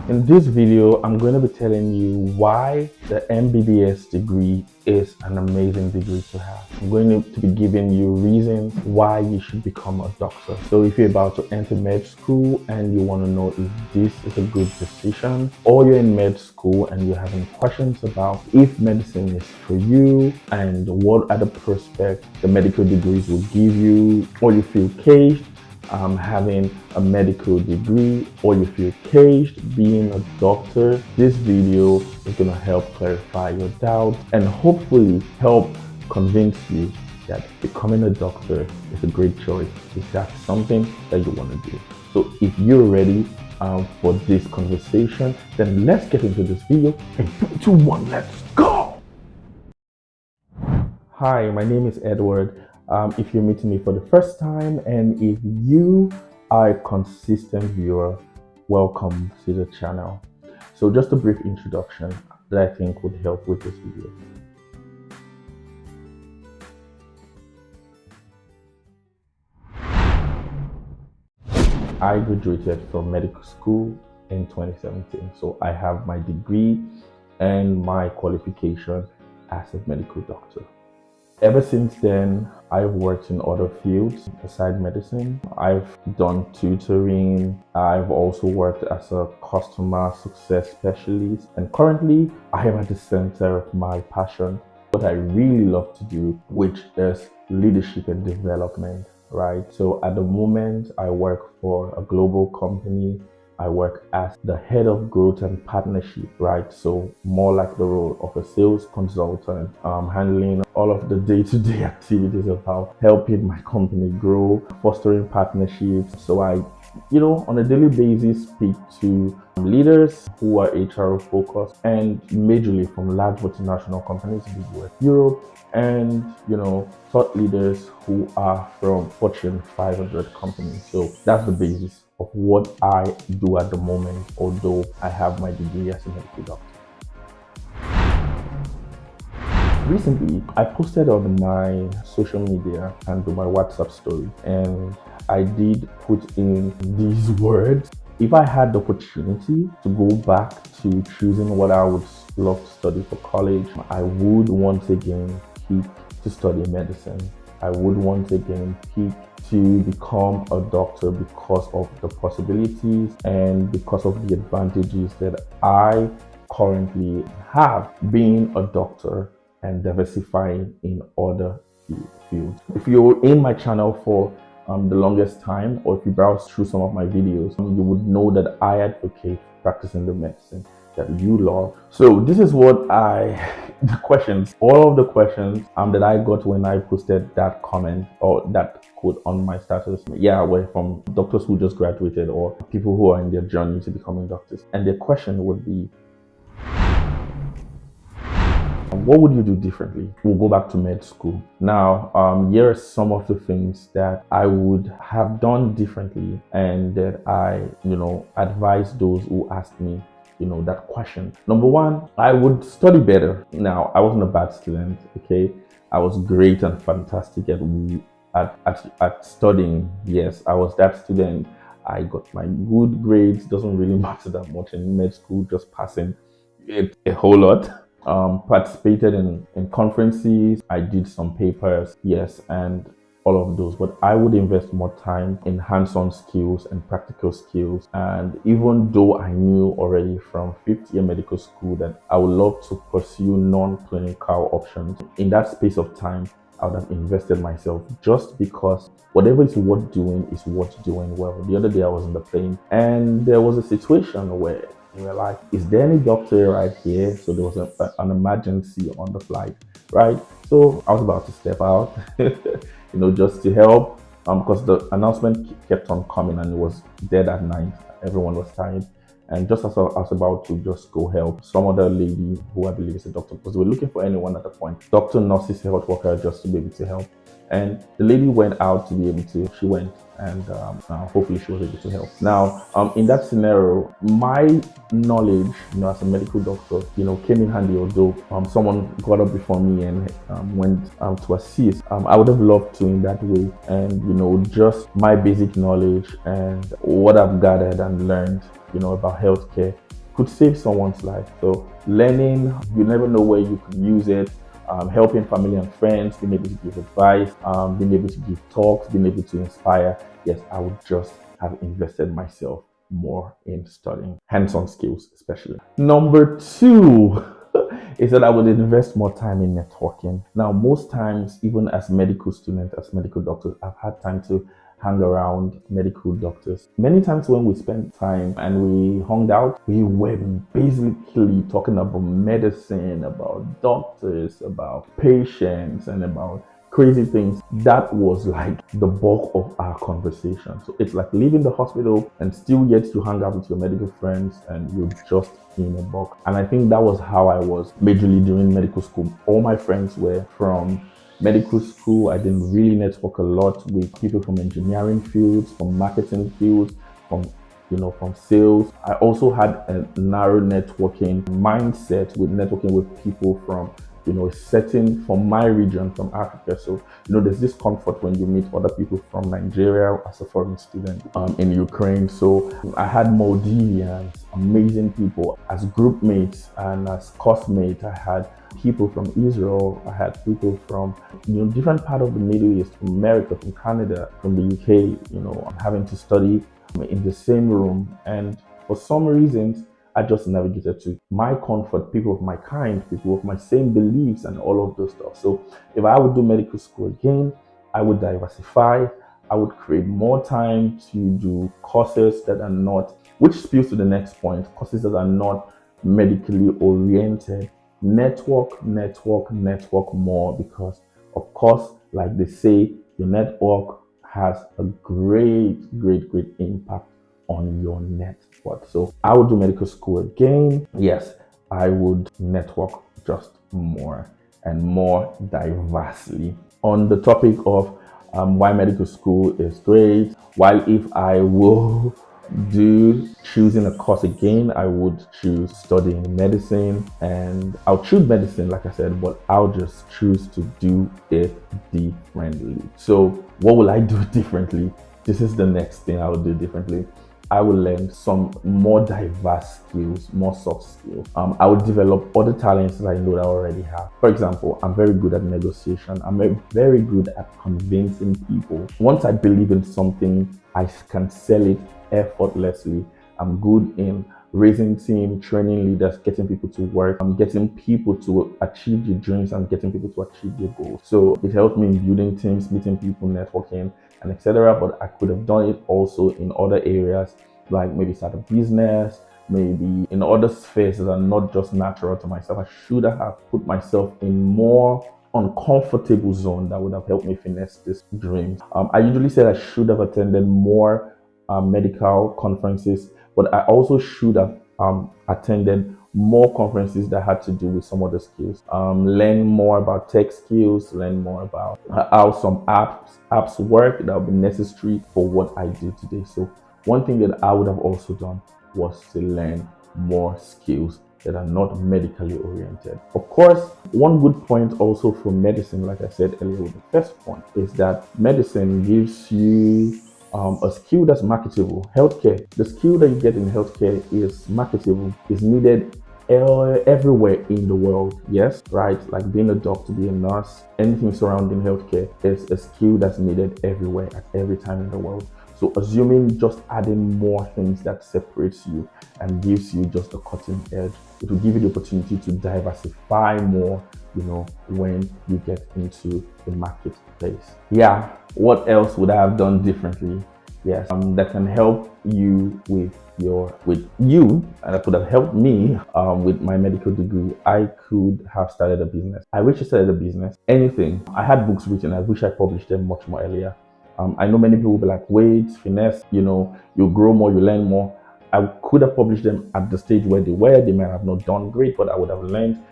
In this video, I'm going to be telling you why the MBBS degree is an amazing degree to have. I'm going to be giving you reasons why you should become a doctor. So if you're about to enter med school and you want to know if this is a good decision, or you're in med school and you're having questions about if medicine is for you and what other prospects the medical degrees will give you, or you feel caged having a medical degree, or you feel caged being a doctor, this video is going to help clarify your doubts and hopefully help convince you that becoming a doctor is a great choice if that's something that you want to do. So if you're ready for this conversation, then let's get into this video. In 3, 2, 1, let's go! Hi, my name is Edward. If you're meeting me for the first time, and if you are a consistent viewer, welcome to the channel. So just a brief introduction that I think would help with this video. I graduated from medical school in 2017. So I have my degree and my qualification as a medical doctor. Ever since then, I've worked in other fields aside medicine. I've done tutoring. I've also worked as a customer success specialist. And currently, I am at the center of my passion, what I really love to do, which is leadership and development, right? So at the moment, I work for a global company. I work as the head of growth and partnership, right? So more like the role of a sales consultant, handling all of the day-to-day activities about helping my company grow, fostering partnerships. So I, on a daily basis, speak to leaders who are HR focused and majorly from large multinational companies in the US, Europe, and thought leaders who are from Fortune 500 companies. So that's the basis of what I do at the moment, although I have my degree as a medical doctor. Recently, I posted on my social media and my WhatsApp story, and I did put in these words. If I had the opportunity to go back to choosing what I would love to study for college, I would once again pick to study medicine. I would once again pick to become a doctor because of the possibilities and because of the advantages that I currently have being a doctor and diversifying in other fields. If you're in my channel for the longest time, or if you browse through some of my videos, you would know that I advocate practicing the medicine that you love. So this is what all of the questions that I got when I posted that comment or that quote on my status, were from doctors who just graduated or people who are in their journey to becoming doctors. And their question would be, what would you do differently? We'll go back to med school. Now, here are some of the things that I would have done differently and that I, advise those who ask me that question. Number one, I would study better. Now, I wasn't a bad student, okay? I was great and fantastic at studying. Yes, I was that student. I got my good grades. Doesn't really matter that much in med school, just passing a whole lot. Participated in conferences. I did some papers, yes, and all of those, but I would invest more time in hands-on skills and practical skills. And even though I knew already from 5th year medical school that I would love to pursue non-clinical options, in that space of time, I would have invested myself, just because whatever is worth doing is worth doing well. The other day I was in the plane and there was a situation where we were like, is there any doctor right here? So there was an emergency on the flight, right? So I was about to step out, just to help, because the announcement kept on coming and it was dead at night. Everyone was tired. And just as I was about to just go help some other lady who I believe is a doctor, because we were looking for anyone at the point, doctor, nurses, health worker, just to be able to help. And the lady went out to be able to, she went, and hopefully she was able to help. Now, in that scenario, my knowledge, as a medical doctor, came in handy, although someone got up before me and went to assist. I would have loved to in that way. And, just my basic knowledge and what I've gathered and learned, about healthcare could save someone's life. So learning, you never know where you could use it. Helping family and friends, being able to give advice, being able to give talks, being able to inspire. Yes, I would just have invested myself more in studying hands-on skills, especially. Number two is that I would invest more time in networking. Now, most times, even as medical students, as medical doctors, I've had time to hang around medical doctors. Many times when we spent time and we hung out, we were basically talking about medicine, about doctors, about patients, and about crazy things. That was like the bulk of our conversation. So it's like leaving the hospital and still yet you hang out with your medical friends and you're just in a box. And I think that was how I was majorly during medical school. All my friends were from medical school. I didn't really network a lot with people from engineering fields, from marketing fields, from from sales. I also had a narrow networking mindset with networking with people from a setting from my region, from Africa. So, there's this comfort when you meet other people from Nigeria as a foreign student in Ukraine. So I had Maldivians, amazing people as group mates and as course mates. I had people from Israel. I had people from different part of the Middle East, from America, from Canada, from the UK. I'm having to study in the same room, and for some reasons I just navigated to my comfort, people of my kind, people of my same beliefs, and all of those stuff. So if I would do medical school again, I would diversify. I would create more time to do courses that are not, which spills to the next point, courses that are not medically oriented. Network, network, network more, because of course, like they say, your network has a great, great, great impact on your net worth. So I would do medical school again. Yes, I would network just more and more diversely. On the topic of why medical school is great, while if I will do choosing a course again, I would choose studying medicine, and I'll choose medicine, like I said, but I'll just choose to do it differently. So what will I do differently? This is the next thing I will do differently. I will learn some more diverse skills, more soft skills. I will develop other talents that I know that I already have. For example, I'm very good at negotiation. I'm very good at convincing people. Once I believe in something, I can sell it effortlessly. I'm good in raising team, training leaders, getting people to work. I'm getting people to achieve their dreams and getting people to achieve their goals. So it helped me in building teams, meeting people, networking, and etc. But I could have done it also in other areas, like maybe start a business, maybe in other spheres that are not just natural to myself. I should have put myself in more uncomfortable zone that would have helped me finesse this dream. I usually said I should have attended more medical conferences, but I also should have attended more conferences that had to do with some other skills. Learn more about tech skills, learn more about how some apps work that would be necessary for what I do today. So one thing that I would have also done was to learn more skills that are not medically oriented. Of course, one good point also for medicine, like I said earlier with the first point, is that medicine gives you a skill that's marketable. Healthcare, the skill that you get in healthcare is marketable, is needed everywhere in the world. Yes, right? Like being a doctor, being a nurse, anything surrounding healthcare is a skill that's needed everywhere at every time in the world. So assuming just adding more things that separates you and gives you just a cutting edge, it will give you the opportunity to diversify more, when you get into the marketplace. Yeah, what else would I have done differently? Yes, that can help you with you, and that could have helped me with my medical degree. I could have started a business. I wish I started a business. Anything. I had books written. I wish I published them much more earlier. I know many people will be like, wait, finesse, you grow more, you learn more. I could have published them at the stage where they were. They might have not done great, but I would have learned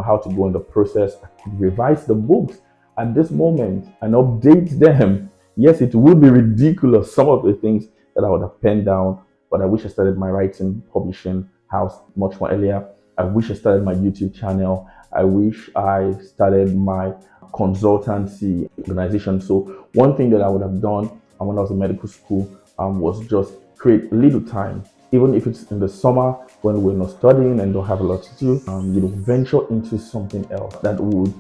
how to go in the process. I could revise the books at this moment and update them. Yes, it would be ridiculous, some of the things that I would have penned down, but I wish I started my writing publishing house much more earlier. I wish I started my YouTube channel. I wish I started my consultancy organization. So one thing that I would have done when I was in medical school was just create a little time even if it's in the summer when we're not studying and don't have a lot to do, venture into something else that would,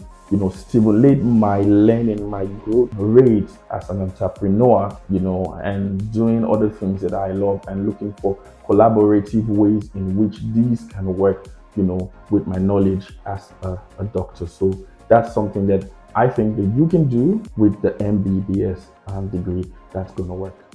stimulate my learning, my growth rate as an entrepreneur, and doing other things that I love and looking for collaborative ways in which these can work, with my knowledge as a doctor. So that's something that I think that you can do with the MBBS degree that's going to work.